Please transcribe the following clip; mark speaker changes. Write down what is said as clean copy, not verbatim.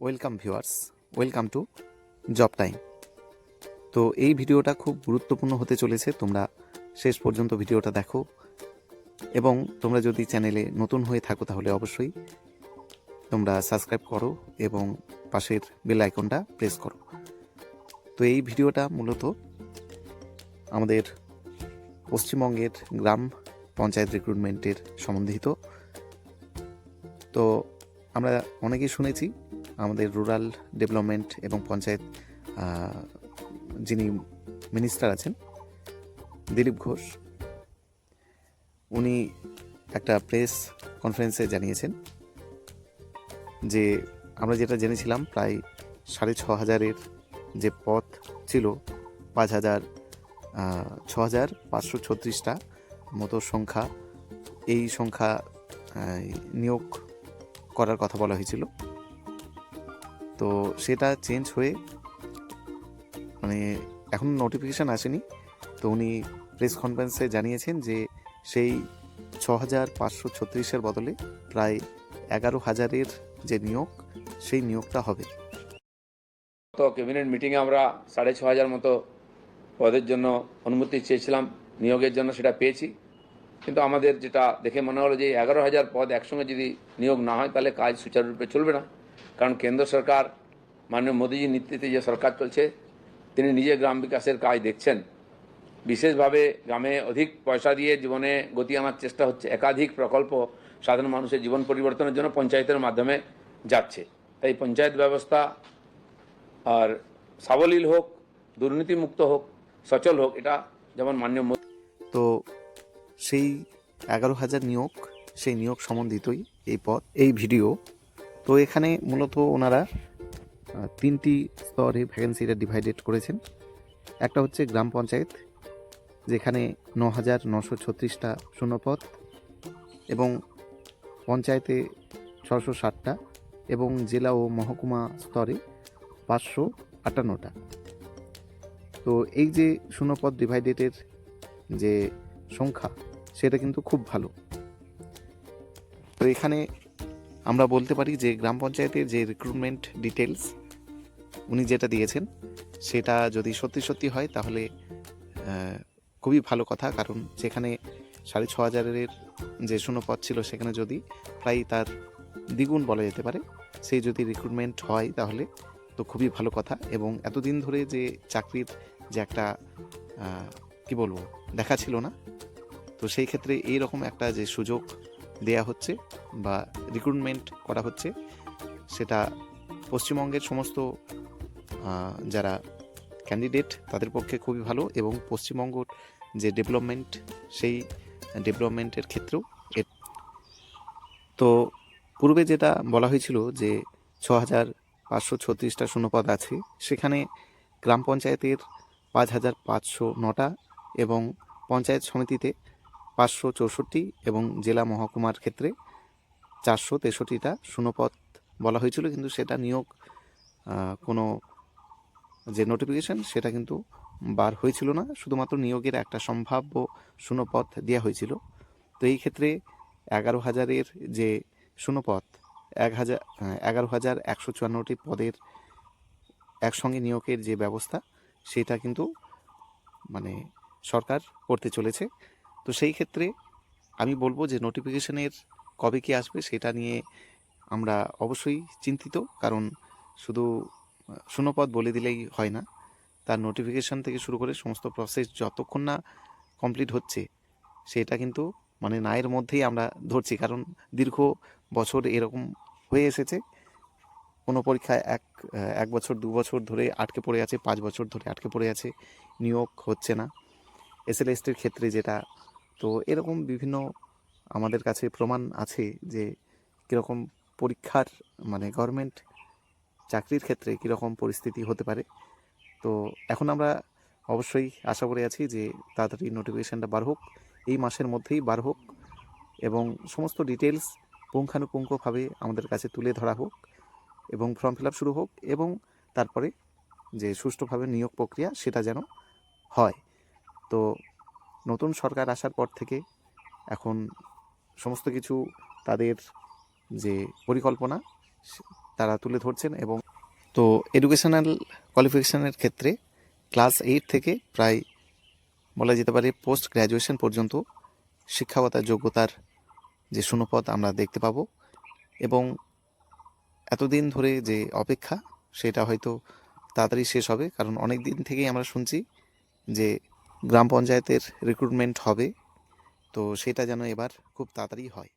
Speaker 1: Welcome viewers, welcome to job time. তো এই ভিডিওটা খুব গুরুত্বপূর্ণ হতে চলেছে, তোমরা শেষ পর্যন্ত ভিডিওটা দেখো এবং তোমরা যদি চ্যানেলে নতুন হয়ে থাকো তাহলে অবশ্যই তোমরা সাবস্ক্রাইব করো এবং পাশের বেল আইকনটা প্রেস করো। তো এই ভিডিওটা মূলত আমাদের পশ্চিমবঙ্গের গ্রাম পঞ্চায়েত রিক্রুটমেন্টের সম্বন্ধিত। তো আমরা অনেকেই শুনেছি আমাদের রুরাল ডেভেলপমেন্ট এবং পঞ্চায়েত যিনি মিনিস্টার আছেন দিলীপ ঘোষ, উনি একটা প্রেস কনফারেন্সে জানিয়েছেন যে আমরা যেটা জেনেছিলাম প্রায় 6,500 যে পদ ছিল 6,536টা মতো সংখ্যা, এই সংখ্যা নিয়োগ করার কথা বলা হয়েছিল। তো সেটা চেঞ্জ হয়ে মানে এখন নোটিফিকেশান আসেনি। তো উনি প্রেস কনফারেন্সে জানিয়েছেন যে সেই 6,536-এর বদলে প্রায় 11,000-এর যে নিয়োগ, সেই নিয়োগটা হবে।
Speaker 2: তো ক্যাবিনেট মিটিংয়ে আমরা 6,500 মতো পদের জন্য অনুমতি চেয়েছিলাম নিয়োগের জন্য, সেটা পেয়েছি। কিন্তু আমাদের যেটা দেখে মনে হলো যে 11,000 পদ একসঙ্গে যদি নিয়োগ না হয় তাহলে কাজ সুচারুরূপে চলবে না। কারণ কেন্দ্র সরকার মাননীয় মোদীজির নেতৃত্বে যে সরকার চলছে, তিনি নিজে গ্রাম বিকাশের কাজ দেখছেন। বিশেষভাবে গ্রামে অধিক পয়সা দিয়ে জীবনে গতি আনার চেষ্টা হচ্ছে। একাধিক প্রকল্প সাধারণ মানুষের জীবন পরিবর্তনের জন্য পঞ্চায়েতের মাধ্যমে যাচ্ছে। তাই পঞ্চায়েত ব্যবস্থা আর সাবলীল হোক, দুর্নীতিমুক্ত হোক, সচল হোক, এটা যেমন মাননীয়।
Speaker 1: তো সেই 11,000 নিয়োগ, সেই নিয়োগ সম্বন্ধিতই এই পদ, এই ভিডিও। তো এখানে মূলত ওনারা 3টি স্তরে ভ্যাকেন্সিটা ডিভাইডেড করেছেন। একটা হচ্ছে গ্রাম পঞ্চায়েত, যেখানে 9,936টা শূন্যপদ এবং পঞ্চায়েতে 660টা এবং জেলা ও মহকুমা স্তরে 558টা। তো এই যে শূন্যপদ ডিভাইডেডের যে সংখ্যা, সেটা কিন্তু খুব ভালো। তো এখানে আমরা বলতে পারি যে গ্রাম পঞ্চায়েতের যে রিক্রুটমেন্ট ডিটেলস উনি যেটা দিয়েছেন, সেটা যদি সত্যি সত্যি হয় তাহলে খুবই ভালো কথা। কারণ সেখানে 6,500-এর যে শূন্যপদ ছিল, সেখানে যদি প্রায় তার দ্বিগুণ বলা যেতে পারে, সেই যদি রিক্রুটমেন্ট হয় তাহলে তো খুবই ভালো কথা। এবং এতদিন ধরে যে চাকরির যে একটা কি বলবো দেখা ছিল না, তো সেই ক্ষেত্রে এইরকম একটা যে সুযোগ দেয়া হচ্ছে বা রিক্রুটমেন্ট করা হচ্ছে, সেটা পশ্চিমবঙ্গের সমস্ত যারা ক্যান্ডিডেট তাদের পক্ষে খুবই ভালো এবং পশ্চিমবঙ্গর যে ডেভেলপমেন্ট, সেই ডেভেলপমেন্টের ক্ষেত্রেও। তো পূর্বে যেটা বলা হয়েছিল যে 6,536টা শূন্যপদ আছে, সেখানে গ্রাম পঞ্চায়েতের 5,509টা এবং পঞ্চায়েত সমিতিতে 564 এবং জেলা মহকুমার ক্ষেত্রে 463টা শূন্যপদ বলা হয়েছিল। কিন্তু সেটা নিয়োগ কোনো যে নোটিফিকেশান, সেটা কিন্তু বার হয়েছিল না, শুধুমাত্র নিয়োগের একটা সম্ভাব্য শূন্যপদ দেওয়া হয়েছিল। তো এই ক্ষেত্রে 11,000-এর যে শূন্যপদ, 11,154টি পদের একসঙ্গে নিয়োগের যে ব্যবস্থা, সেটা কিন্তু মানে সরকার করতে চলেছে। তো সেই ক্ষেত্রে আমি বলবো যে নোটিফিকেশানের কবে কি আসবে সেটা নিয়ে আমরা অবশ্যই চিন্তিত। কারণ শুধু শূন্যপদ বলে দিলেই হয় না, তার নোটিফিকেশান থেকে শুরু করে সমস্ত প্রসেস যতক্ষণ না কমপ্লিট হচ্ছে, সেটা কিন্তু মানে নায়ের মধ্যেই আমরা ধরছি। কারণ দীর্ঘ বছর এরকম হয়ে এসেছে, কোনো পরীক্ষায় এক বছর 2 বছর ধরে আটকে পড়ে আছে, 5 বছর ধরে আটকে পড়ে আছে, নিয়োগ হচ্ছে না SL/STর ক্ষেত্রে যেটা। তো এরকম বিভিন্ন আমাদের কাছে প্রমাণ আছে যে কীরকম পরীক্ষার মানে গভর্নমেন্ট চাকরির ক্ষেত্রে কীরকম পরিস্থিতি হতে পারে। তো এখন আমরা অবশ্যই আশা করে আছি যে তাড়াতাড়ি নোটিফিকেশানটা বার হোক, এই মাসের মধ্যেই বার হোক এবং সমস্ত ডিটেলস পুঙ্খানুপুঙ্খভাবে আমাদের কাছে তুলে ধরা হোক এবং ফর্ম ফিল আপ শুরু হোক এবং তারপরে যে সুষ্ঠুভাবে নিয়োগ প্রক্রিয়া সেটা যেন হয়। তো নতুন সরকার আসার পর থেকে এখন সমস্ত কিছু তাদের যে পরিকল্পনা, তারা তুলে ধরছেন। এবং তো এডুকেশনাল কোয়ালিফিকেশানের ক্ষেত্রে ক্লাস 8 থেকে প্রায় বলা যেতে পারে পোস্ট গ্র্যাজুয়েশন পর্যন্ত শিক্ষাগত যোগ্যতার যে শূন্যপদ আমরা দেখতে পাবো। এবং এতদিন ধরে যে অপেক্ষা সেটা হয়তো তাড়াতাড়ি শেষ হবে, কারণ অনেক দিন থেকেই আমরা শুনছি যে গ্রাম পঞ্চায়েতের রিক্রুটমেন্ট হবে, তো সেটা যেন এবার খুব তাড়াতাড়ি হয়।